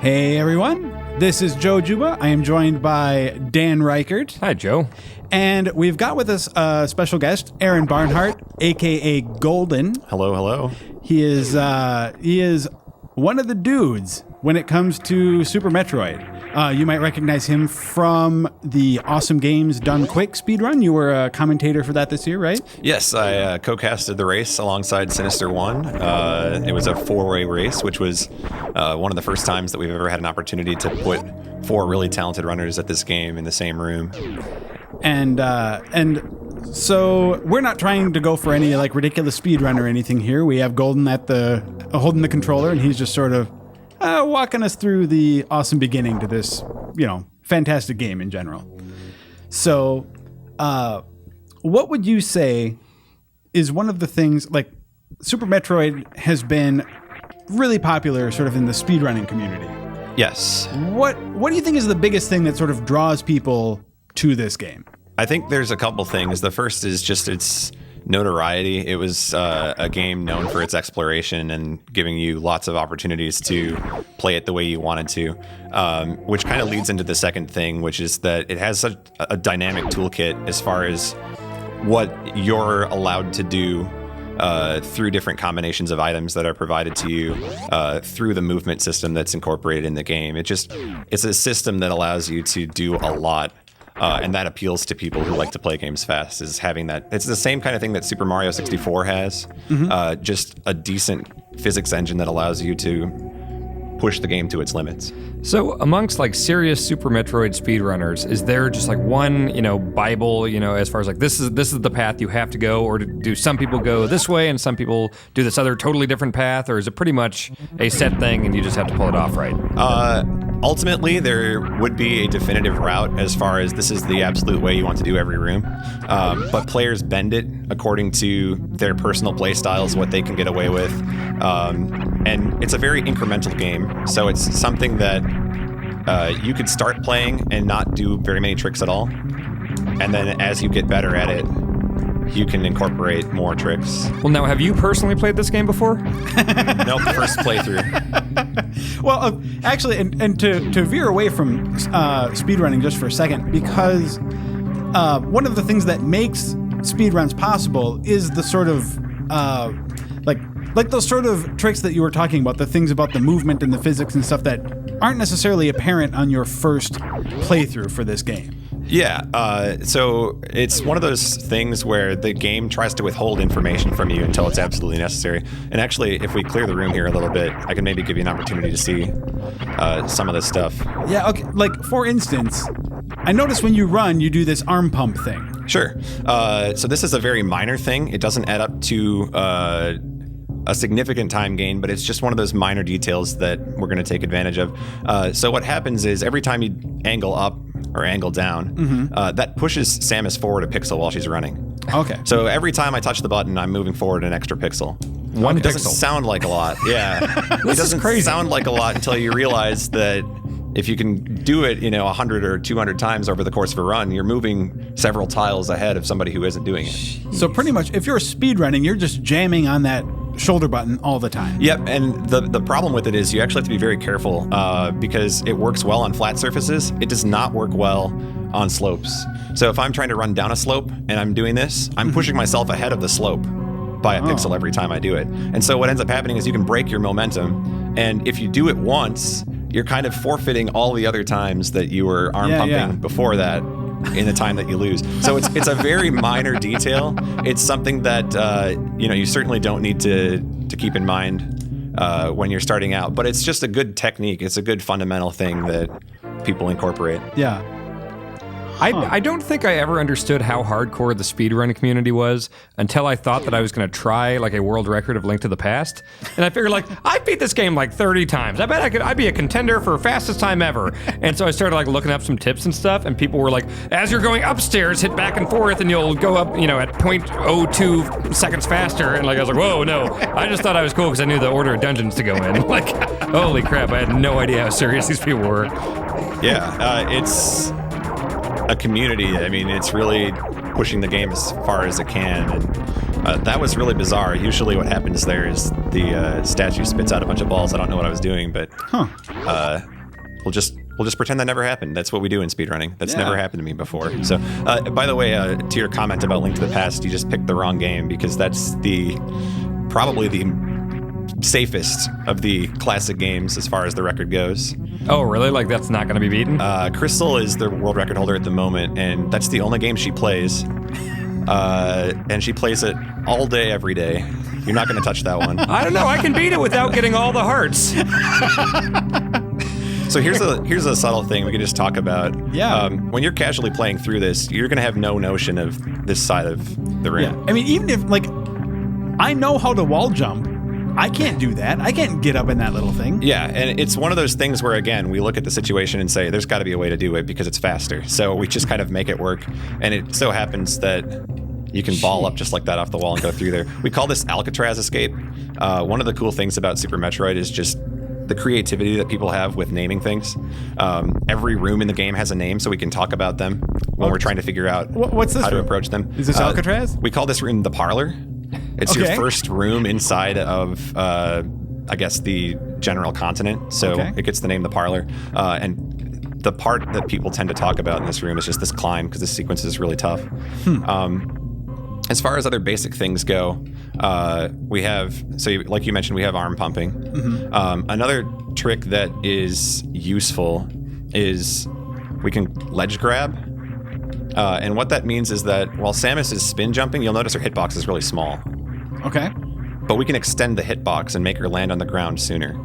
Hey everyone, this is Joe Juba. I am joined by Dan Ryckert. Hi, Joe. And we've got with us a special guest, Aaron Barnhart, aka Golden. Hello, hello. He is one of the dudes when it comes to Super Metroid. You might recognize him from the Awesome Games Done Quick speedrun. You were a commentator for that this year, right? Yes, I co-casted the race alongside Sinister One. It was a four-way race, which was one of the first times that we've ever had an opportunity to put four really talented runners at this game in the same room. And so we're not trying to go for any like ridiculous speedrun or anything here. We have Golden at holding the controller, and he's just sort of walking us through the awesome beginning to this, fantastic game in general. So, what would you say is one of the things, like, Super Metroid has been really popular sort of in the speedrunning community. Yes. What do you think is the biggest thing that sort of draws people to this game? I think there's a couple things. The first is just its notoriety. It was a game known for its exploration and giving you lots of opportunities to play it the way you wanted to, which kind of leads into the second thing, which is that it has such a dynamic toolkit as far as what you're allowed to do through different combinations of items that are provided to you through the movement system that's incorporated in the game. It's a system that allows you to do a lot. And that appeals to people who like to play games fast, is having that. It's the same kind of thing that Super Mario 64 has, just a decent physics engine that allows you to push the game to its limits. So amongst like serious Super Metroid speedrunners, is there just like one, Bible, as far as like this is the path you have to go, or do some people go this way and some people do this other totally different path, or is it pretty much a set thing and you just have to pull it off right? Ultimately, there would be a definitive route as far as this is the absolute way you want to do every room. But players bend it according to their personal play styles, what they can get away with. And it's a very incremental game. So it's something that you could start playing and not do very many tricks at all. And then as you get better at it, you can incorporate more tricks. Well, now, have you personally played this game before? Nope, first playthrough. Well, actually, and to veer away from speedrunning just for a second, because one of the things that makes speedruns possible is the sort of like those sort of tricks that you were talking about, the things about the movement and the physics and stuff that aren't necessarily apparent on your first playthrough for this game. Yeah, so it's one of those things where the game tries to withhold information from you until it's absolutely necessary. And actually, if we clear the room here a little bit, I can maybe give you an opportunity to see some of this stuff. Yeah, okay. Like, for instance, I notice when you run, you do this arm pump thing. Sure. So this is a very minor thing. It doesn't add up to a significant time gain, but it's just one of those minor details that we're going to take advantage of. So what happens is every time you angle up or angle down, that pushes Samus forward a pixel while she's running. Okay. So every time I touch the button, I'm moving forward an extra pixel. One It pixel. doesn't sound like a lot. Yeah. It doesn't sound like a lot until you realize that if you can do it, 100 or 200 times over the course of a run, you're moving several tiles ahead of somebody who isn't doing it. So pretty much, if you're speedrunning, you're just jamming on that shoulder button all the time. Yep, and the problem with it is you actually have to be very careful because it works well on flat surfaces. It does not work well on slopes. So if I'm trying to run down a slope and I'm doing this, I'm pushing myself ahead of the slope by a pixel every time I do it. And so what ends up happening is you can break your momentum, and if you do it once, you're kind of forfeiting all the other times that you were arm pumping before that in the time that you lose. So it's a very minor detail. It's something that you certainly don't need to keep in mind when you're starting out, but it's just a good technique. It's a good fundamental thing that people incorporate. Yeah. I don't think I ever understood how hardcore the speedrun community was until I thought that I was going to try like a world record of Link to the Past. And I figured I beat this game like 30 times. I bet I'd be a contender for fastest time ever. And so I started looking up some tips and stuff, and people were like, as you're going upstairs, hit back and forth and you'll go up, at 0.02 seconds faster. And I was like, whoa, no. I just thought I was cool because I knew the order of dungeons to go in. Holy crap, I had no idea how serious these people were. Yeah, it's a community. I mean, it's really pushing the game as far as it can, and That was really bizarre. Usually what happens there is the statue spits out a bunch of balls. I don't know what I was doing, but we'll just pretend that never happened. That's what we do in speedrunning. That's never happened to me before. So, by the way, to your comment about Link to the Past, you just picked the wrong game because that's probably the safest of the classic games as far as the record goes. Oh, really? Like that's not going to be beaten? Crystal is the world record holder at the moment, and that's the only game she plays. And she plays it all day, every day. You're not going to touch that one. I don't know. I can beat it without getting all the hearts. So here's a subtle thing we can just talk about. Yeah. When you're casually playing through this, you're going to have no notion of this side of the ring. Yeah. I mean, even if, like, I know how to wall jump, I can't do that. I can't get up in that little thing. Yeah, and it's one of those things where, again, we look at the situation and say, there's got to be a way to do it because it's faster. So we just kind of make it work. And it so happens that you can ball up just like that off the wall and go through there. We call this Alcatraz escape. One of the cool things about Super Metroid is just the creativity that people have with naming things. Every room in the game has a name, so we can talk about them when we're trying to figure out what's this how to room? approach them. Is this Alcatraz? We call this room the parlor. It's your first room inside of, I guess, the general continent. So it gets the name the parlor. And the part that people tend to talk about in this room is just this climb, because this sequence is really tough. As far as other basic things go, we have, like you mentioned, we have arm pumping. Another trick that is useful is we can ledge grab. And what that means is that while Samus is spin jumping, you'll notice her hitbox is really small. Okay. But we can extend the hitbox and make her land on the ground sooner.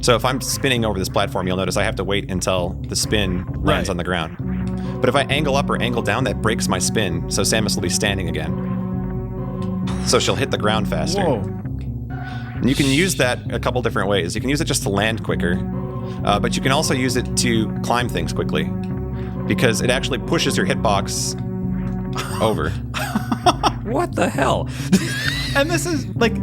So if I'm spinning over this platform, you'll notice I have to wait until the spin lands on the ground. But if I angle up or angle down, that breaks my spin, so Samus will be standing again. So she'll hit the ground faster. Whoa. And you can use that a couple different ways. You can use it just to land quicker, but you can also use it to climb things quickly, because it actually pushes your hitbox over. What the hell? And this is like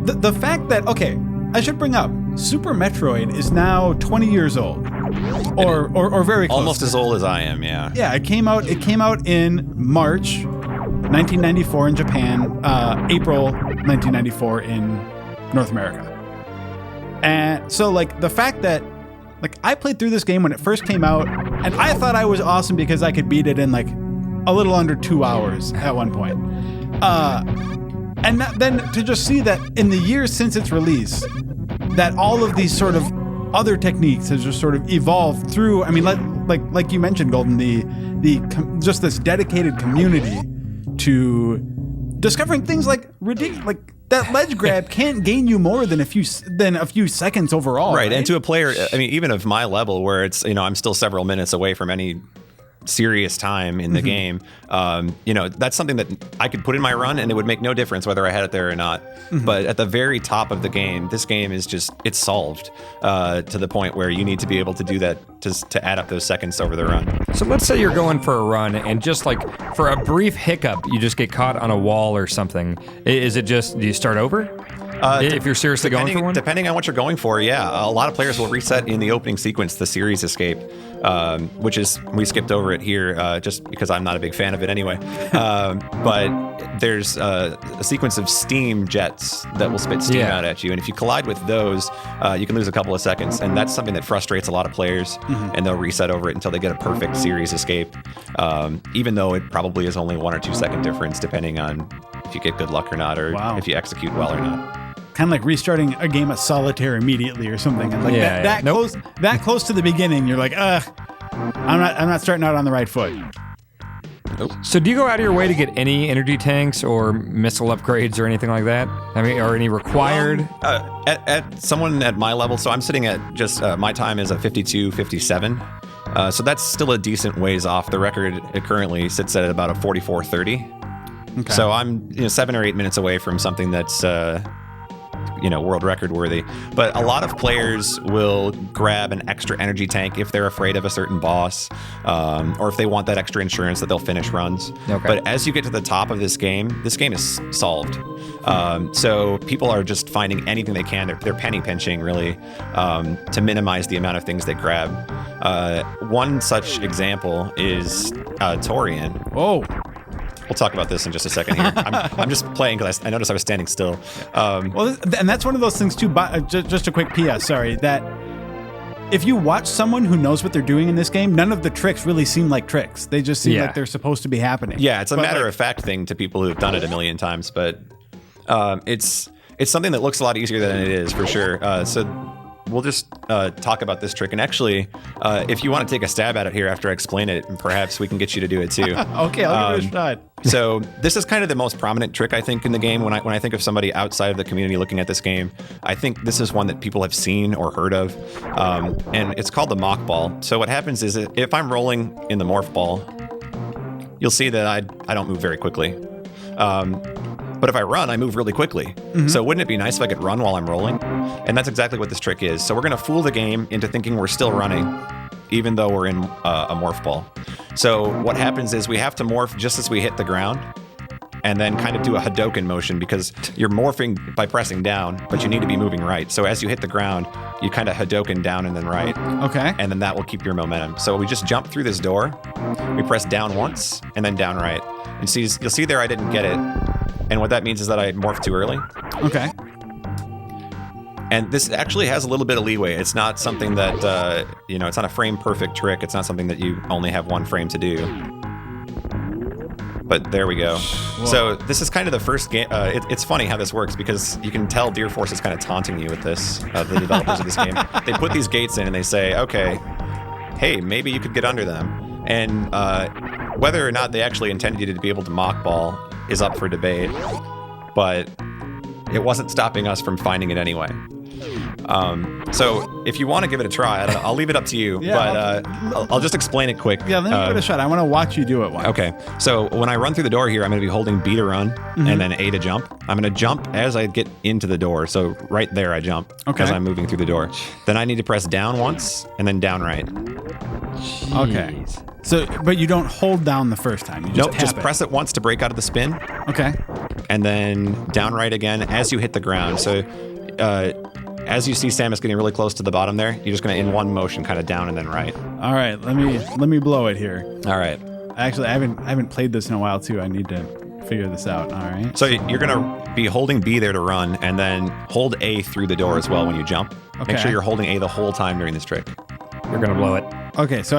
the fact that, okay, I should bring up Super Metroid is now 20 years old, or very close. Almost as old as I am. Yeah. Yeah, it came out in March 1994 in Japan, April 1994 in North America. And so, like, the fact that, like, I played through this game when it first came out, and I thought I was awesome because I could beat it in, like, a little under 2 hours at one point. And then to just see that in the years since its release, that all of these sort of other techniques has just sort of evolved through. I mean, like you mentioned, Golden, just this dedicated community to discovering things like ridiculous, like that ledge grab can't gain you more than a few seconds overall. Right, and to a player, I mean, even of my level, where it's, I'm still several minutes away from any serious time in the game, that's something that I could put in my run and it would make no difference whether I had it there or not. But at the very top of the game, this game is just, it's solved to the point where you need to be able to do that to add up those seconds over the run. So let's say you're going for a run and just like for a brief hiccup, you just get caught on a wall or something. Is it just, do you start over? If you're seriously going for one? Depending on what you're going for, yeah. A lot of players will reset in the opening sequence, the series escape, which is, we skipped over it here just because I'm not a big fan of it anyway. But there's a sequence of steam jets that will spit steam out at you. And if you collide with those, you can lose a couple of seconds. And that's something that frustrates a lot of players. And they'll reset over it until they get a perfect series escape, even though it probably is only 1 or 2 second difference, depending on if you get good luck or not, or if you execute well or not. Kind of like restarting a game of solitaire immediately or something. And like that close to the beginning, you're like, I'm not starting out on the right foot. Nope. So do you go out of your way to get any energy tanks or missile upgrades or anything like that? I mean, are any required? At someone at my level, so I'm sitting at just, my time is a 52:57. So that's still a decent ways off. The record, it currently sits at about a 44:30. Okay. So I'm 7 or 8 minutes away from something that's world record worthy. But a lot of players will grab an extra energy tank if they're afraid of a certain boss, or if they want that extra insurance that they'll finish runs. Okay. But as you get to the top of this game is solved. So people are just finding anything they can. They're penny pinching, really, to minimize the amount of things they grab. One such example is Torian. Whoa. We'll talk about this in just a second here. I'm just playing because I noticed I was standing still. Well, and that's one of those things too. Just a quick PS, sorry, that if you watch someone who knows what they're doing in this game, none of the tricks really seem like tricks. They just seem like they're supposed to be happening. Yeah, it's a matter of fact thing to people who've done it a million times, but it's something that looks a lot easier than it is for sure. So we'll just talk about this trick, and actually, if you want to take a stab at it here after I explain it, perhaps we can get you to do it too. Okay, I'll give it a shot. So this is kind of the most prominent trick, I think, in the game. When I think of somebody outside of the community looking at this game, I think this is one that people have seen or heard of, and it's called the mock ball. So what happens is if I'm rolling in the morph ball, you'll see that I don't move very quickly. But if I run, I move really quickly. Mm-hmm. So wouldn't it be nice if I could run while I'm rolling? And that's exactly what this trick is. So we're going to fool the game into thinking we're still running, even though we're in a morph ball. So what happens is we have to morph just as we hit the ground, and then kind of do a Hadoken motion, because you're morphing by pressing down, but you need to be moving right. So as you hit the ground, you kind of Hadoken down and then right. Okay. And then that will keep your momentum. So we just jump through this door. We press down once and then down right. And you'll see there I didn't get it. And what that means is that I morphed too early. Okay. And this actually has a little bit of leeway. It's not something that, it's not a frame perfect trick. It's not something that you only have one frame to do. But there we go. Whoa. So this is kind of the first game. It's funny how this works, because you can tell Deer Force is kind of taunting you with this, the developers of this game. They put these gates in and they say, okay, hey, maybe you could get under them. And whether or not they actually intended you to be able to mock ball is up for debate, but it wasn't stopping us from finding it anyway. So if you want to give it a try, I'll leave it up to you, but I'll just explain it quick. Yeah, let me give it a shot. I want to watch you do it once. Okay, so when I run through the door here, I'm going to be holding B to run, and then A to jump. I'm going to jump as I get into the door, so right there I jump as I'm moving through the door. Then I need to press down once, and then down right. Okay. So, but you don't hold down the first time. You just just press it once to break out of the spin. Okay. And then down right again as you hit the ground. So as you see Samus getting really close to the bottom there, you're just going to, in one motion, kind of down and then right. All right. Let me blow it here. All right. Actually, I haven't played this in a while, too. I need to figure this out. All right. So you're going to be holding B there to run, and then hold A through the door as well when you jump. Okay. Make sure you're holding A the whole time during this trick. You're going to blow it. Okay, so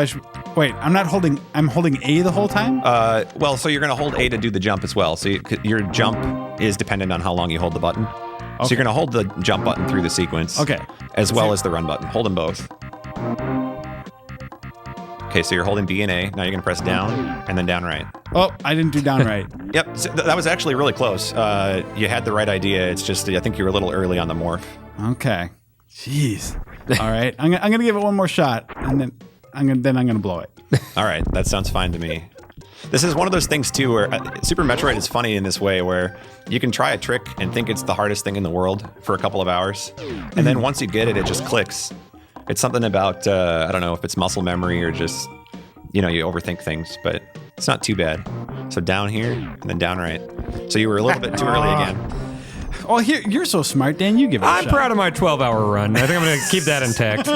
wait, I'm holding A the whole time? Well, so you're going to hold A to do the jump as well. So your jump is dependent on how long you hold the button. Okay. So you're going to hold the jump button through the sequence. Okay. As well as the run button. Hold them both. Okay, so you're holding B and A. Now you're going to press down and then down right. Oh, I didn't do down right. Yep, so that was actually really close. You had the right idea. It's just, I think you were a little early on the morph. Okay. Jeez. All right. I'm going to give it one more shot, and then I'm gonna blow it. All right, that sounds fine to me. This is one of those things too where Super Metroid is funny in this way, where you can try a trick and think it's the hardest thing in the world for a couple of hours, and then once you get it, it just clicks. It's something about I don't know if it's muscle memory or just you overthink things, but it's not too bad. So down here and then down right. So you were a little bit too early again. Oh, here you're so smart, Dan. You give it a shot. I'm proud of my 12-hour run. I think I'm going to keep that intact.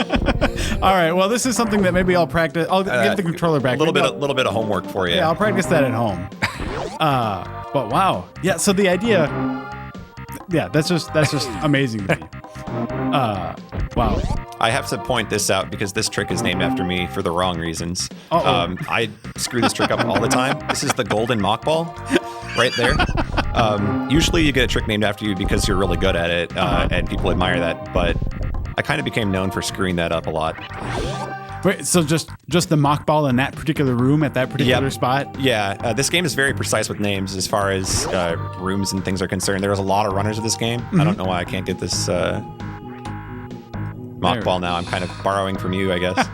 All right. Well, this is something that maybe I'll practice. I'll give the controller back. A little bit of homework for you. Yeah, I'll practice that at home. But wow. Yeah. So the idea. Yeah, that's just amazing to me. Wow. I have to point this out because this trick is named after me for the wrong reasons. I screw this trick up all the time. This is the golden mock ball right there. Usually you get a trick named after you because you're really good at it, and people admire that, but I kind of became known for screwing that up a lot. Wait, so just the mock ball in that particular room at that particular spot? Yeah, this game is very precise with names as far as rooms and things are concerned. There's a lot of runners of this game. Mm-hmm. I don't know why I can't get this mock ball now. I'm kind of borrowing from you, I guess.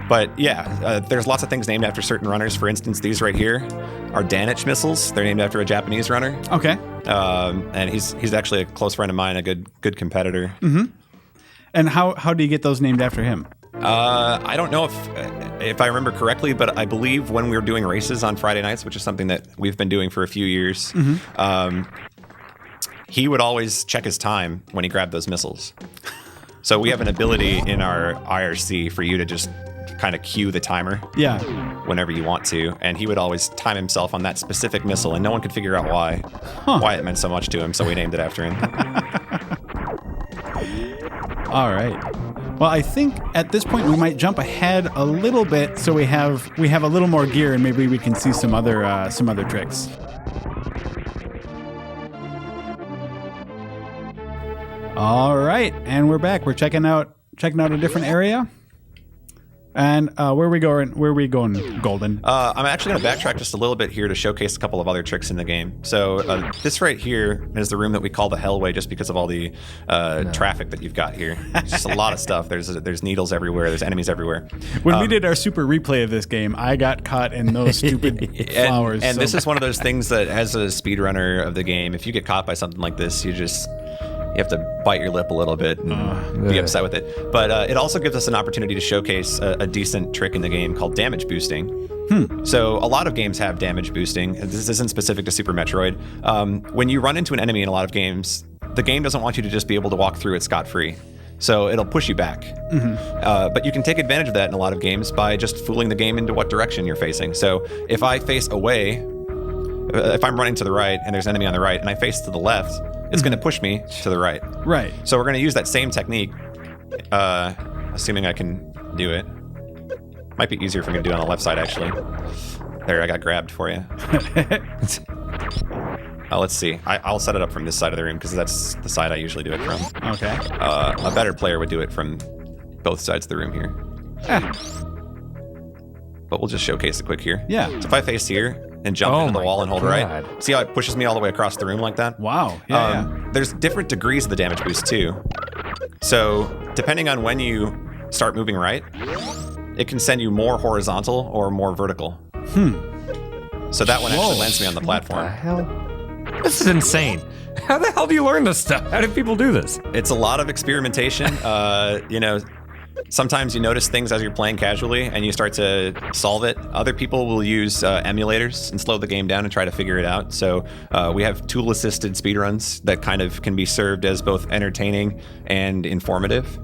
But yeah, there's lots of things named after certain runners. For instance, these right here are Danich missiles. They're named after a Japanese runner. Okay. And he's actually a close friend of mine, a good competitor. Mm-hmm. And how do you get those named after him? I don't know if I remember correctly, but I believe when we were doing races on Friday nights, which is something that we've been doing for a few years, he would always check his time when he grabbed those missiles. So we have an ability in our IRC for you to just kind of cue the timer Yeah. whenever you want to, and he would always time himself on that specific missile, and no one could figure out why it meant so much to him, so we named it after him. All right. Well, I think at this point we might jump ahead a little bit, so we have a little more gear, and maybe we can see some other tricks. All right, and we're back. We're checking out a different area. And where are we going, Golden? I'm actually going to backtrack just a little bit here to showcase a couple of other tricks in the game. So this right here is the room that we call the Hellway, just because of all the traffic that you've got here. Just a lot of stuff. There's needles everywhere. There's enemies everywhere. When we did our super replay of this game, I got caught in those stupid flowers. And this is one of those things that, as a speedrunner of the game, if you get caught by something like this, you have to bite your lip a little bit and be upset with it. But it also gives us an opportunity to showcase a decent trick in the game called damage boosting. So a lot of games have damage boosting. This isn't specific to Super Metroid. When you run into an enemy in a lot of games, the game doesn't want you to just be able to walk through it scot-free. So it'll push you back. But you can take advantage of that in a lot of games by just fooling the game into what direction you're facing. So if I face away, if I'm running to the right and there's an enemy on the right and I face to the left, it's going to push me to the right. Right. So we're going to use that same technique, assuming I can do it. Might be easier for me to do it on the left side, actually. There, I got grabbed for you. Let's see. I'll set it up from this side of the room because that's the side I usually do it from. Okay. A better player would do it from both sides of the room here. But we'll just showcase it quick here. Yeah. So if I face here and jump into the wall and hold right, see how it pushes me all the way across the room like that? Wow. Yeah. There's different degrees of the damage boost too. So depending on when you start moving right, it can send you more horizontal or more vertical. So that one actually lands me on the platform. What the hell? This is insane. How the hell do you learn this stuff? How do people do this? It's a lot of experimentation. Sometimes you notice things as you're playing casually and you start to solve it. Other people will use emulators and slow the game down and try to figure it out. So we have tool-assisted speedruns that kind of can be served as both entertaining and informative.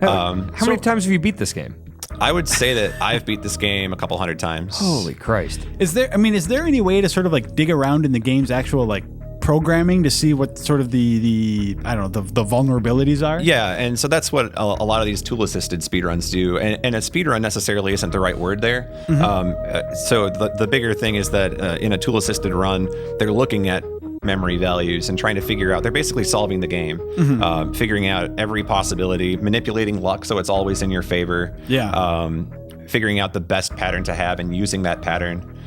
How many times have you beat this game? I would say that I've beat this game a couple hundred times. Holy Christ. Is there any way to sort of like dig around in the game's actual like programming to see what sort of the vulnerabilities are? Yeah, and so that's what a lot of these tool-assisted speedruns do. And a speedrun necessarily isn't the right word there. So the bigger thing is that in a tool-assisted run, they're looking at memory values and trying to figure out, they're basically solving the game, figuring out every possibility, manipulating luck so it's always in your favor, figuring out the best pattern to have and using that pattern.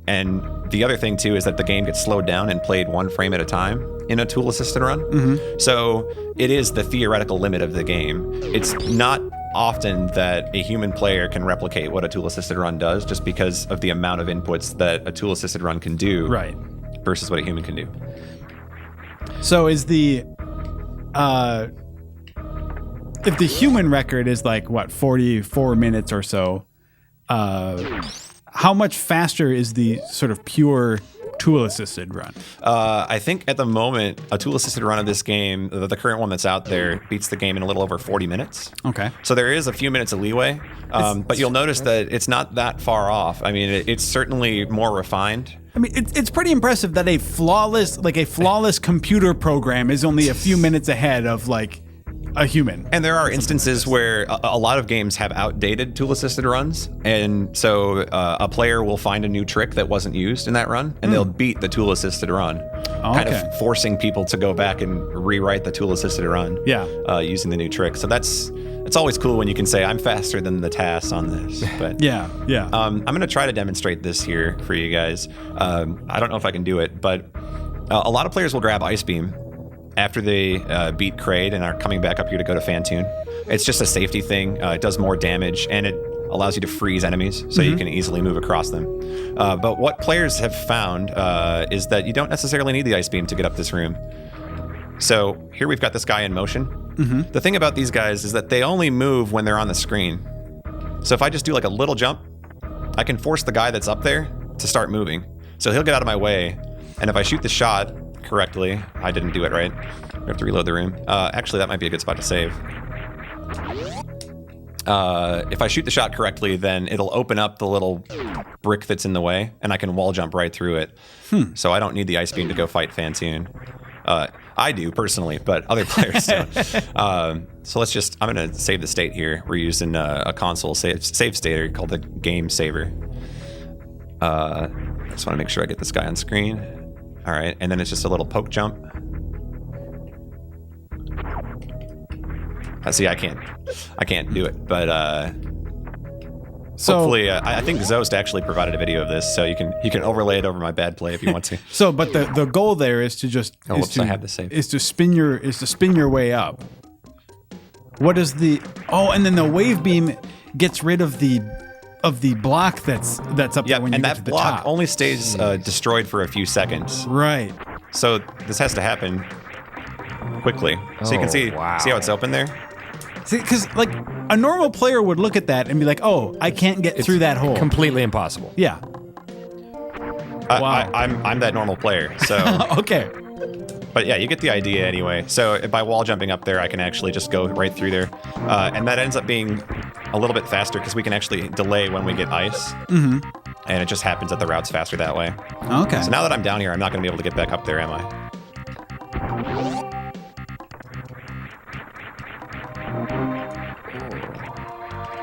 And the other thing too is that the game gets slowed down and played one frame at a time in a tool-assisted run. So it is the theoretical limit of the game. It's not often that a human player can replicate what a tool-assisted run does just because of the amount of inputs that a tool-assisted run can do. Right. Versus what a human can do. So is the if the human record is like what 44 minutes or so, how much faster is the sort of pure tool-assisted run? I think at the moment, a tool-assisted run of this game, the current one that's out there, beats the game in a little over 40 minutes. Okay. So there is a few minutes of leeway, but you'll notice that it's not that far off. I mean, it's certainly more refined. I mean, it's pretty impressive that a flawless computer program is only a few minutes ahead of like a human. And there are instances where a lot of games have outdated tool-assisted runs, and so a player will find a new trick that wasn't used in that run, and they'll beat the tool-assisted run, kind of forcing people to go back and rewrite the tool-assisted run using the new trick. So it's always cool when you can say, I'm faster than the TAS on this. But I'm going to try to demonstrate this here for you guys. I don't know if I can do it, but a lot of players will grab Ice Beam after they beat KRAID and are coming back up here to go to Fantoon. It's just a safety thing. It does more damage, and it allows you to freeze enemies so you can easily move across them. But what players have found is that you don't necessarily need the Ice Beam to get up this room. So here we've got this guy in motion. The thing about these guys is that they only move when they're on the screen. So if I just do like a little jump, I can force the guy that's up there to start moving. So he'll get out of my way, and if I shoot the shot correctly, I didn't do it right. We have to reload the room. Actually, that might be a good spot to save. if I shoot the shot correctly, then it'll open up the little brick that's in the way, and I can wall jump right through it. So I don't need the ice beam to go fight Fantoon. I do personally, but other players don't. So let's just, I'm going to save the state here. We're using a console save state called the game saver. I just want to make sure I get this guy on screen. All right, and then it's just a little poke jump. See, I can't do it, but So, hopefully, I think Zost actually provided a video of this, so you can overlay it over my bad play if you want to. so, but the goal there is to just Oh, whoops, I have the save. is to spin your way up. What is the and then the wave beam gets rid of the block that's up there when you and get that to the block top. only stays destroyed for a few seconds. Right. So this has to happen quickly. So you can see how it's open there? See, because like a normal player would look at that and be like, "Oh, I can't get through that hole." Completely impossible. Yeah. Wow. I'm that normal player. So, Okay. but yeah, you get the idea anyway. So by wall jumping up there, I can actually just go right through there, and that ends up being a little bit faster because we can actually delay when we get ice, and it just happens that the route's faster that way. Okay. So now that I'm down here, I'm not going to be able to get back up there, am I?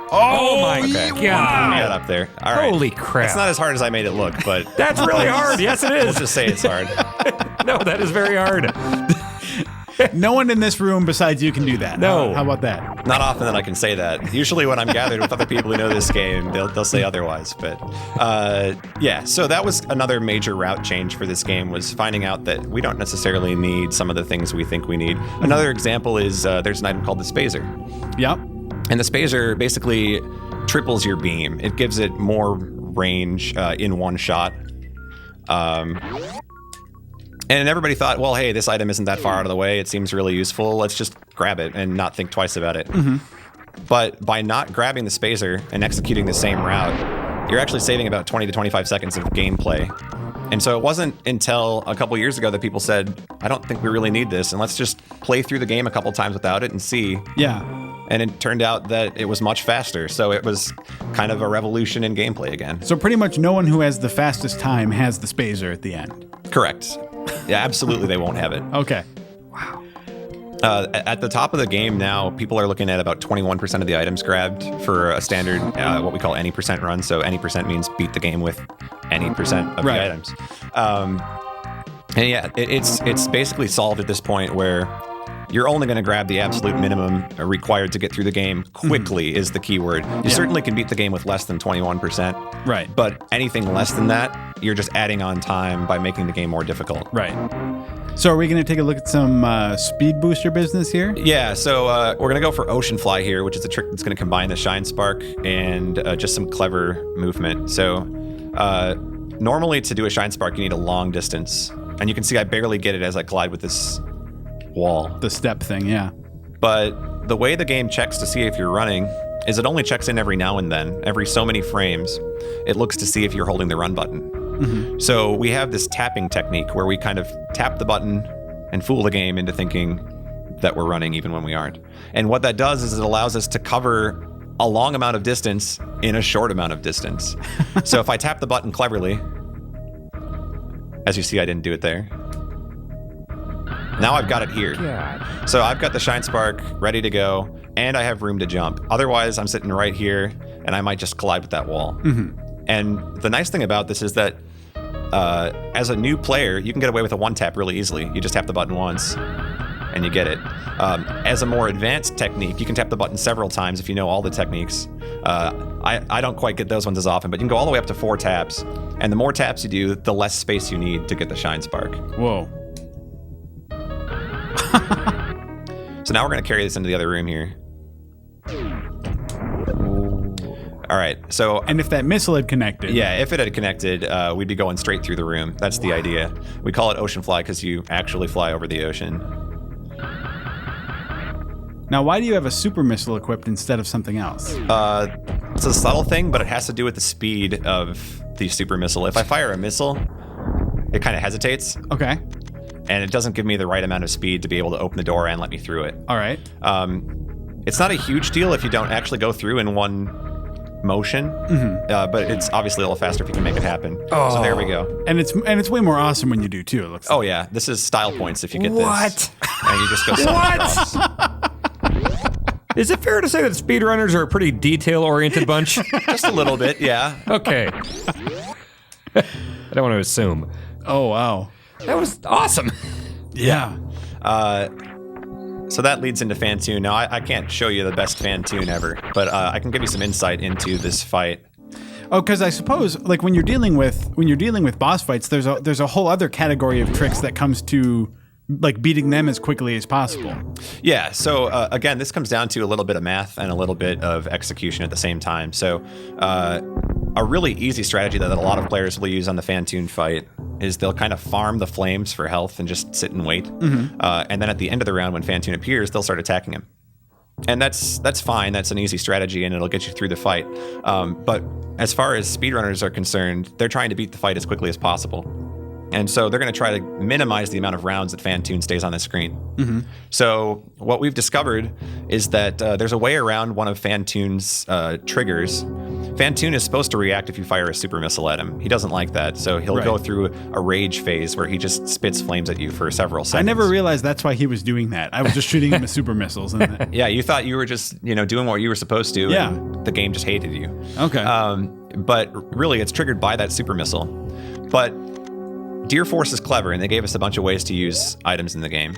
Oh my Okay. god! We got up there. All right. Holy crap! It's not as hard as I made it look, but That's really hard. Yes, it we'll is. just say it's hard. No, that is very hard. No one in this room besides you can do that. No. How about that? Not often that I can say that. Usually when I'm gathered with other people who know this game, they'll say otherwise. But yeah, so that was another major route change for this game, was finding out that we don't necessarily need some of the things we think we need. Another example is there's an item called the Spazer. Yep. And the Spazer basically triples your beam. It gives it more range in one shot. And everybody thought, well, hey, this item isn't that far out of the way. It seems really useful. Let's just grab it and not think twice about it. But by not grabbing the Spazer and executing the same route, you're actually saving about 20 to 25 seconds of gameplay. And so it wasn't until a couple years ago that people said, I don't think we really need this, and let's just play through the game a couple times without it and see. Yeah. And it turned out that it was much faster. So it was kind of a revolution in gameplay again. So pretty much no one who has the fastest time has the Spazer at the end. Correct. Yeah, absolutely they won't have it. Okay. At the top of the game now, people are looking at about 21% of the items grabbed for a standard, what we call any percent run. So any percent means beat the game with any percent of the items. And yeah, it's basically solved at this point where you're only going to grab the absolute minimum required to get through the game quickly is the key word. You certainly can beat the game with less than 21%. Right. But anything less than that, you're just adding on time by making the game more difficult. Right. So are we going to take a look at some speed booster business here? Yeah, so we're going to go for Ocean Fly here, which is a trick that's going to combine the Shine Spark and just some clever movement. So normally to do a Shine Spark, you need a long distance. And you can see I barely get it as I collide with this wall. The step thing, yeah. But the way the game checks to see if you're running is it only checks in every now and then. Every so many frames, it looks to see if you're holding the run button. So we have this tapping technique where we kind of tap the button and fool the game into thinking that we're running even when we aren't. And what that does is it allows us to cover a long amount of distance in a short amount of distance. So if I tap the button cleverly, as you see, I didn't do it there. Now I've got it here. God. So I've got the Shine Spark ready to go, and I have room to jump. Otherwise, I'm sitting right here, and I might just collide with that wall. And the nice thing about this is that as a new player, you can get away with a one-tap really easily. You just tap the button once, and you get it. As a more advanced technique, you can tap the button several times if you know all the techniques. I don't quite get those ones as often, but you can go all the way up to 4 taps. And the more taps you do, the less space you need to get the Shine Spark. Whoa. So now we're going to carry this into the other room here. All right, so... And if that missile had connected. Yeah, if it had connected, we'd be going straight through the room. That's the idea. We call it Ocean Fly because you actually fly over the ocean. Now, why do you have a super missile equipped instead of something else? It's a subtle thing, but it has to do with the speed of the super missile. If I fire a missile, it kind of hesitates. Okay. And it doesn't give me the right amount of speed to be able to open the door and let me through it. All right. It's not a huge deal if you don't actually go through in one motion, but it's obviously a little faster if you can make it happen. Oh. So there we go. And it's way more awesome when you do too. It looks. Oh yeah, this is style points if you get What? this. And you just go somewhere else. Is it fair to say that speedrunners are a pretty detail-oriented bunch? Just a little bit, yeah. Okay. I don't want to assume. Oh wow. That was awesome. Yeah. So that leads into fan tune. Now I can't show you the best fan tune ever, but I can give you some insight into this fight. Oh, because I suppose like when you're dealing with boss fights, there's a whole other category of tricks that comes to like beating them as quickly as possible. Yeah. So again, this comes down to a little bit of math and a little bit of execution at the same time. So a really easy strategy that a lot of players will use on the fan tune fight is they'll kind of farm the flames for health and just sit and wait. And then at the end of the round when fan tune appears, they'll start attacking him. And that's fine. That's an easy strategy and it'll get you through the fight. But as far as speedrunners are concerned, they're trying to beat the fight as quickly as possible. And so they're going to try to minimize the amount of rounds that fan tune stays on the screen. So what we've discovered is that there's a way around one of fan tune's triggers. Fan tune is supposed to react if you fire a super missile at him. He doesn't like that, so he'll go through a rage phase where he just spits flames at you for several seconds. I never realized that's why he was doing that. I was just shooting him with super missiles. And yeah, you thought you were just doing what you were supposed to. Yeah. And the game just hated you. Okay. But really, it's triggered by that super missile. But Deer Force is clever, and they gave us a bunch of ways to use items in the game.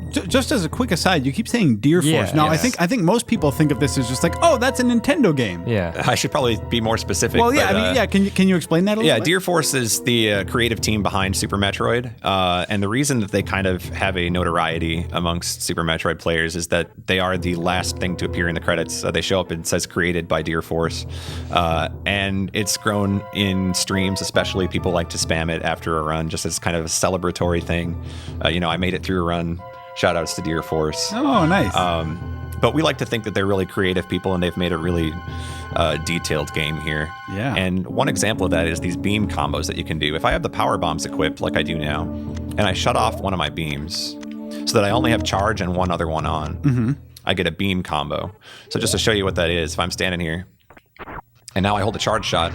Just as a quick aside, you keep saying Deer Force. Yeah, now, yes. I think most people think of this as just like, oh, that's a Nintendo game. Yeah. I should probably be more specific. Well, yeah, but, Can you explain that a little bit? Deer Force is the creative team behind Super Metroid, and the reason that they kind of have a notoriety amongst Super Metroid players is that they are the last thing to appear in the credits. They show up and it says created by Deer Force, and it's grown in streams. Especially people like to spam it after a run, just as kind of a celebratory thing. I made it through a run. Shout outs to Deer Force. Oh, nice. But we like to think that they're really creative people and they've made a really detailed game here. Yeah. And one example of that is these beam combos that you can do. If I have the power bombs equipped like I do now, and I shut off one of my beams so that I only have charge and one other one on, I get a beam combo. So just to show you what that is, if I'm standing here and now I hold a charge shot,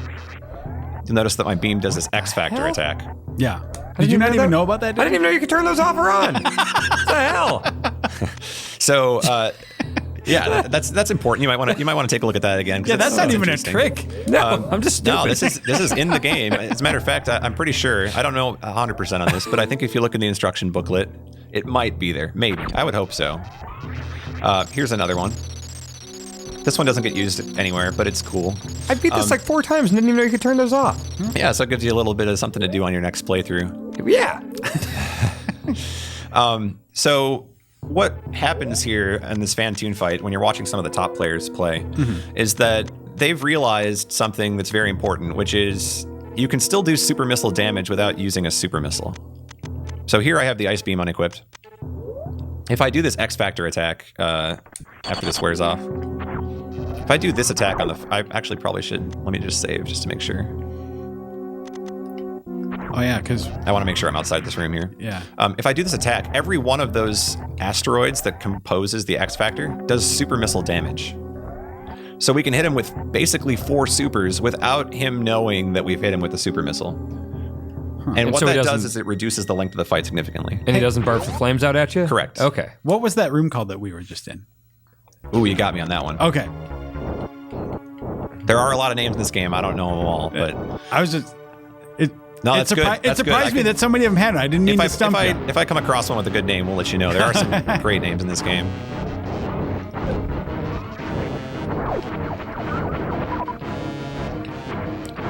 you'll notice that my beam does this X Factor attack. Yeah. Did you not even know about that? I didn't even know you could turn those off or on. What the hell? So, that's important. You might want to take a look at that again. Yeah, that's not even a trick. No, I'm just stupid. No, this is in the game. As a matter of fact, I'm pretty sure. I don't know 100% on this, but I think if you look in the instruction booklet, it might be there. Maybe. I would hope so. Here's another one. This one doesn't get used anywhere, but it's cool. I beat this like 4 times and didn't even know you could turn those off. Yeah, so it gives you a little bit of something to do on your next playthrough. Yeah. So what happens here in this fan tune fight when you're watching some of the top players play is that they've realized something that's very important, which is you can still do super missile damage without using a super missile. So here I have the ice beam unequipped. If I do this X Factor attack after this wears off, if I do this attack on I actually probably should, let me just save just to make sure. Oh yeah, because I want to make sure I'm outside this room here. Yeah. If I do this attack, every one of those asteroids that composes the X Factor does super missile damage. So we can hit him with basically 4 supers without him knowing that we've hit him with a super missile. And what so he that does doesn't- is it reduces the length of the fight significantly. And he doesn't barf the flames out at you? Correct. Okay. what was that room called that we were just in? Ooh, you got me on that one. Okay. There are a lot of names in this game. I don't know them all, but I was just no, that's good. It That's good. surprised me that so many of them had it. I didn't mean to stump you. if I come across one with a good name, we'll let you know. There are some great names in this game.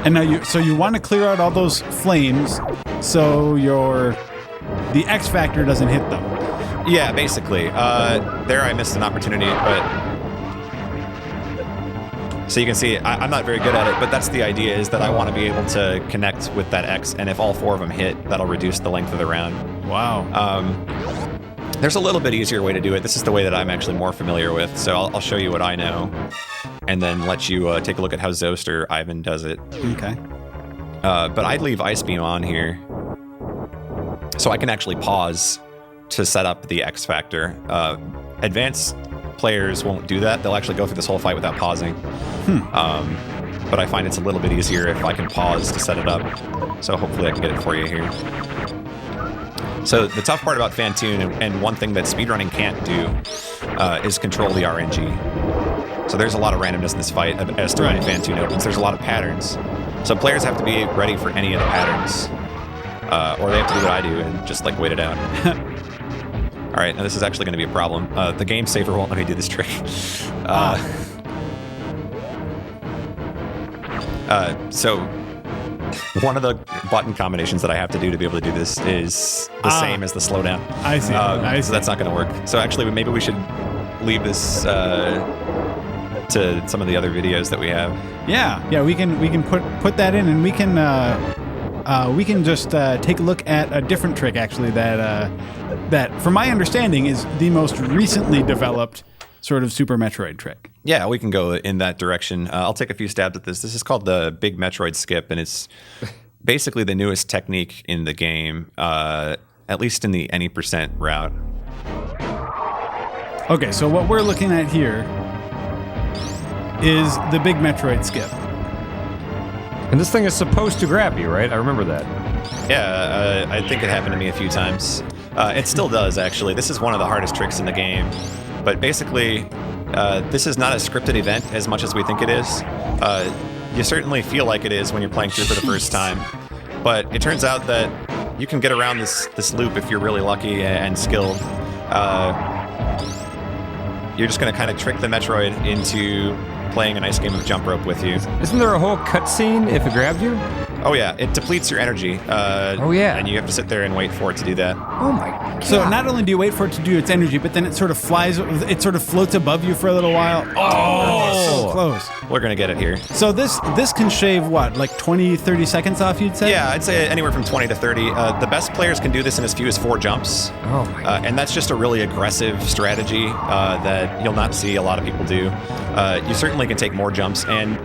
And now you want to clear out all those flames so the X Factor doesn't hit them. Yeah, basically. There I missed an opportunity, but so you can see I'm not very good at it, but that's the idea, is that I want to be able to connect with that X, and if all 4 of them hit, that'll reduce the length of the round. Wow. There's a little bit easier way to do it. This is the way that I'm actually more familiar with, so I'll show you what I know, and then let you take a look at how Zost or Ivan does it. Okay. But I'd leave Ice Beam on here, so I can actually pause to set up the X Factor. Advanced players won't do that. They'll actually go through this whole fight without pausing. But I find it's a little bit easier if I can pause to set it up. So hopefully I can get it for you here. So the tough part about Fantoon, and one thing that speedrunning can't do, is control the RNG. So there's a lot of randomness in this fight as to when Fantoon opens. There's a lot of patterns. So players have to be ready for any of the patterns. Or they have to do what I do and just like wait it out. All right, now this is actually going to be a problem. The game saver won't let me do this trick. So one of the button combinations that I have to do to be able to do this is the same as the slowdown. I see. So that's not going to work. So actually, maybe we should leave this to some of the other videos that we have. Yeah. We can put that in, and we can just take a look at a different trick actually that, from my understanding, is the most recently developed sort of Super Metroid trick. Yeah, we can go in that direction. I'll take a few stabs at this. This is called the Big Metroid Skip, and it's basically the newest technique in the game, at least in the any % route. Okay, so what we're looking at here is the Big Metroid Skip. And this thing is supposed to grab you, right? I remember that. Yeah, I think it happened to me a few times. It still does, actually. This is one of the hardest tricks in the game. But basically, this is not a scripted event as much as we think it is. You certainly feel like it is when you're playing through for the first time. But it turns out that you can get around this loop if you're really lucky and skilled. You're just going to kind of trick the Metroid into playing a nice game of jump rope with you. Isn't there a whole cutscene if it grabbed you? Oh yeah, it depletes your energy. And you have to sit there and wait for it to do that. Oh my god. So not only do you wait for it to do its energy, but then it sort of floats above you for a little while. Oh, so close. We're gonna get it here. So this can shave what, like 20, 30 seconds off, you'd say? Yeah, I'd say anywhere from 20 to 30. The best players can do this in as few as 4 jumps. Oh my god. And that's just a really aggressive strategy that you'll not see a lot of people do. You certainly can take more jumps, and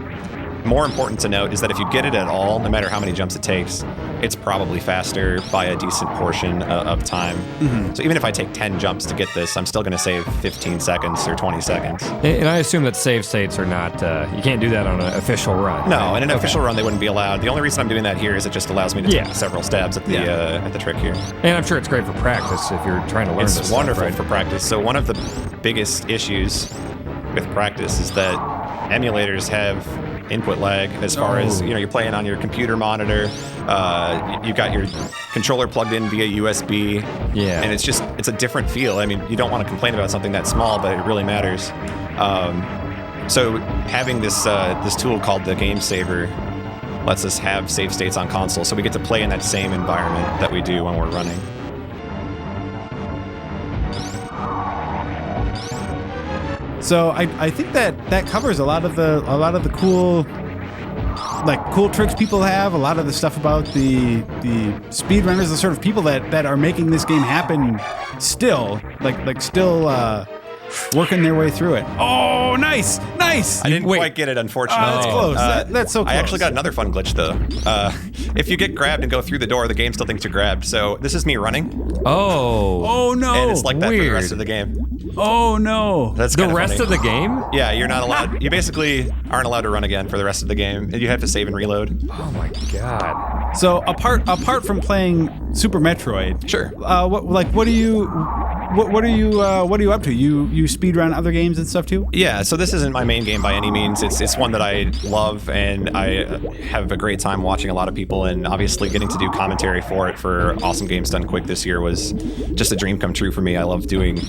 more important to note is that if you get it at all, no matter how many jumps it takes, it's probably faster by a decent portion of time. Mm-hmm. So even if I take 10 jumps to get this, I'm still going to save 15 seconds or 20 seconds. And I assume that save states are not, you can't do that on an official run. No, in an official run they wouldn't be allowed. The only reason I'm doing that here is it just allows me to take several stabs at the trick here. And I'm sure it's great for practice if you're trying to learn this. It's wonderful stuff, right? for practice. So one of the biggest issues with practice is that emulators have input lag as far as, you're playing on your computer monitor, you got your controller plugged in via USB, and it's a different feel. I mean, you don't want to complain about something that small, but it really matters. So having this tool called the Game Saver lets us have save states on console, so we get to play in that same environment that we do when we're running. So I think that covers a lot of the cool tricks people have, a lot of the stuff about the speedrunners, the sort of people that are making this game happen still, working their way through it. Oh, nice. I didn't quite get it, unfortunately. That's close. That's so close. I actually got another fun glitch, though. If you get grabbed and go through the door, the game still thinks you're grabbed. So this is me running. Oh no. And it's like that for the rest of the game. Oh no. That's the rest funny. of the game? Yeah, you're not allowed. You basically aren't allowed to run again for the rest of the game. You have to save and reload. Oh my god. So apart from playing Super Metroid, sure. What are you up to? You speedrun other games and stuff too? Yeah, so this isn't my main game by any means. It's one that I love, and I have a great time watching a lot of people, and obviously getting to do commentary for it for Awesome Games Done Quick this year was just a dream come true for me. I love doing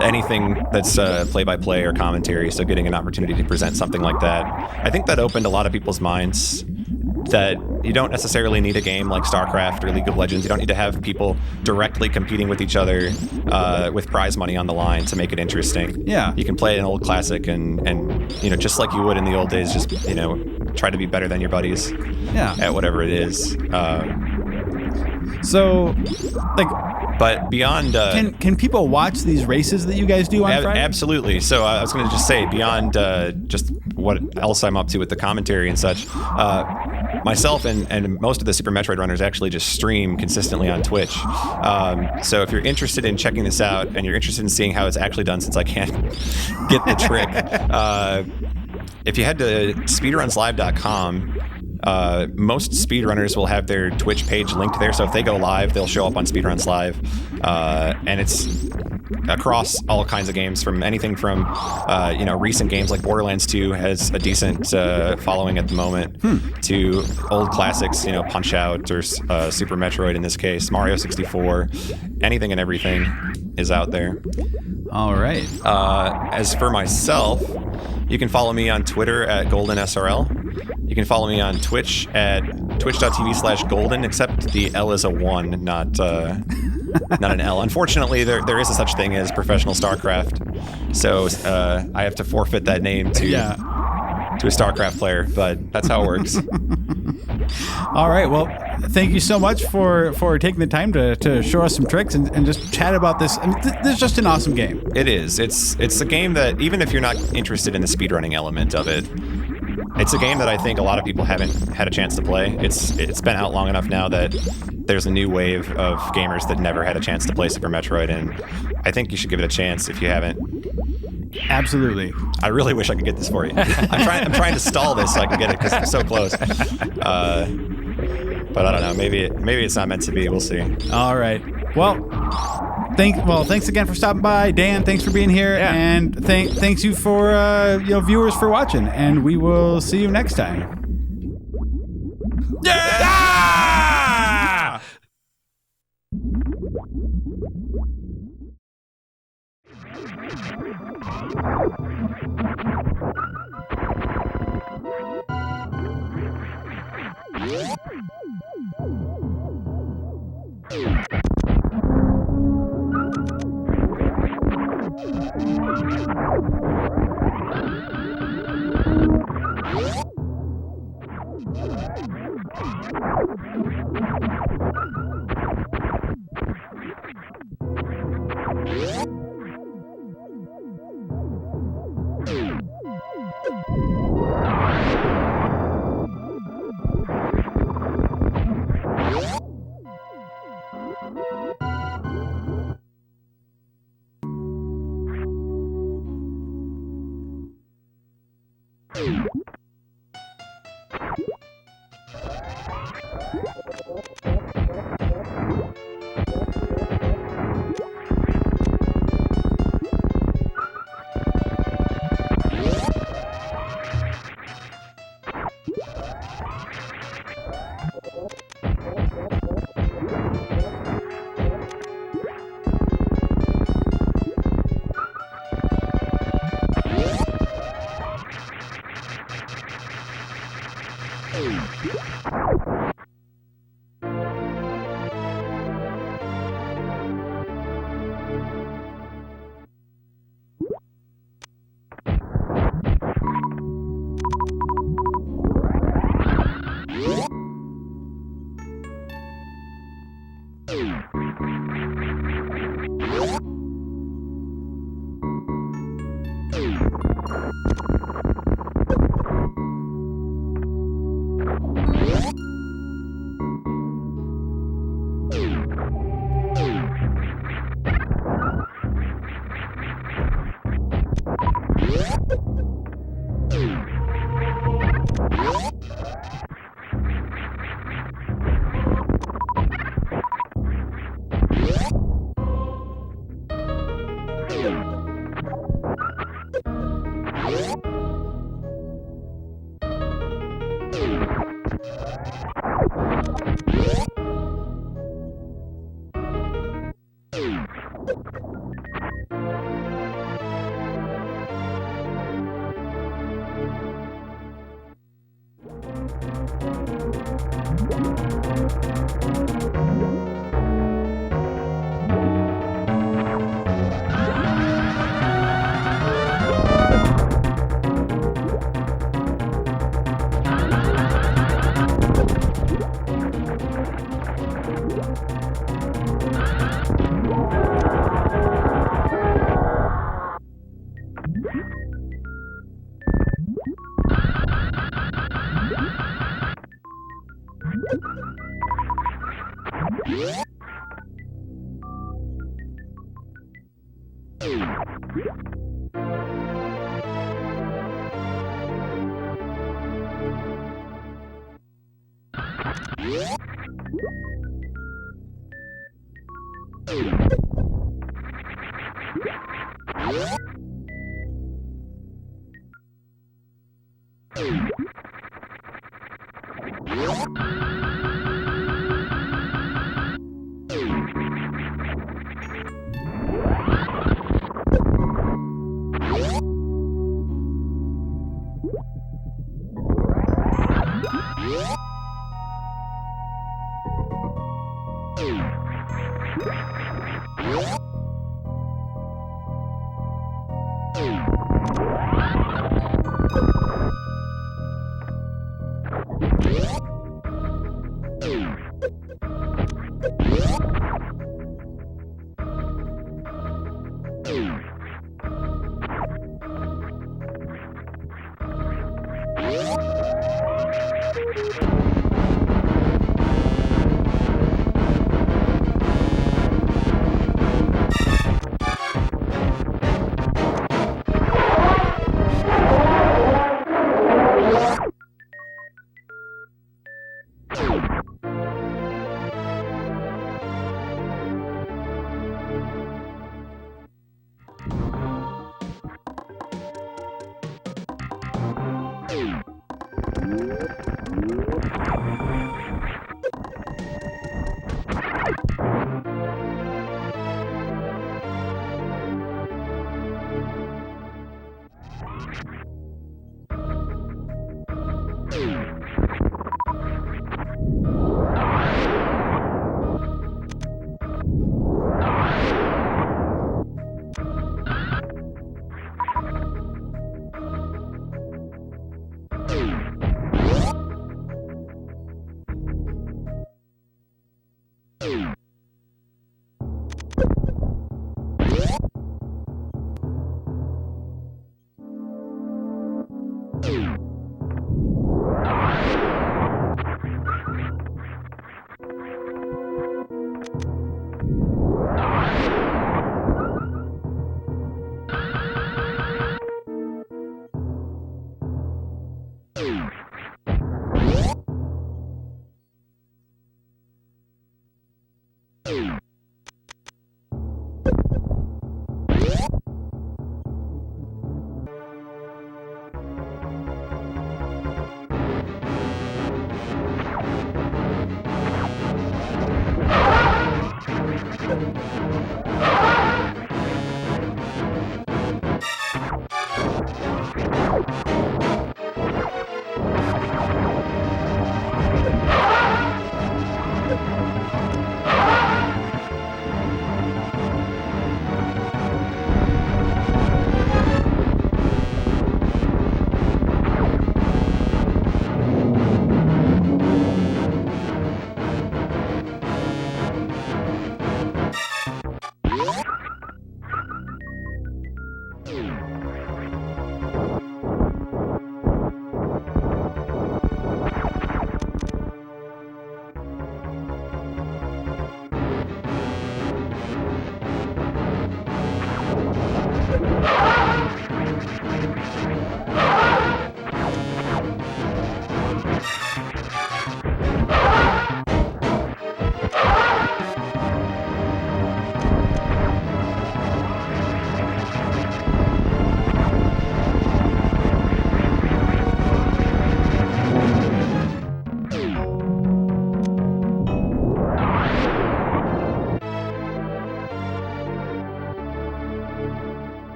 anything that's play-by-play or commentary, so getting an opportunity to present something like that, I think that opened a lot of people's minds that you don't necessarily need a game like StarCraft or League of Legends. You don't need to have people directly competing with each other with prize money on the line to make it interesting. Yeah. You can play an old classic and just like you would in the old days, just, try to be better than your buddies at whatever it is. But beyond... Can people watch these races that you guys do on Friday? Absolutely. So I was going to just say, beyond just what else I'm up to with the commentary and such, myself and most of the Super Metroid runners actually just stream consistently on Twitch. So if you're interested in checking this out and you're interested in seeing how it's actually done, since I can't get the trick, if you head to speedrunslive.com, most speedrunners will have their Twitch page linked there, so if they go live, they'll show up on Speedruns Live, and it's across all kinds of games, from anything from recent games like Borderlands 2 has a decent following at the moment, to old classics, Punch Out or Super Metroid in this case, Mario 64, anything and everything is out there. All right. As for myself, you can follow me on Twitter at GoldenSRL. You can follow me on Twitch at twitch.tv/golden, except the L is a 1, not an L. Unfortunately, there is a such thing as professional StarCraft, so I have to forfeit that name to a StarCraft player, but that's how it works. All right. Well, thank you so much for taking the time to show us some tricks and just chat about this. I mean, this is just an awesome game. It is. It's a game that, even if you're not interested in the speedrunning element of it, it's a game that I think a lot of people haven't had a chance to play. It's been out long enough now that there's a new wave of gamers that never had a chance to play Super Metroid, and I think you should give it a chance if you haven't. Absolutely. I really wish I could get this for you. I'm trying to stall this so I can get it because it's so close. But I don't know. Maybe it's not meant to be. We'll see. All right. Well, thanks again for stopping by, Dan. Thanks for being here, and thanks you for viewers for watching. And we will see you next time. Yeah!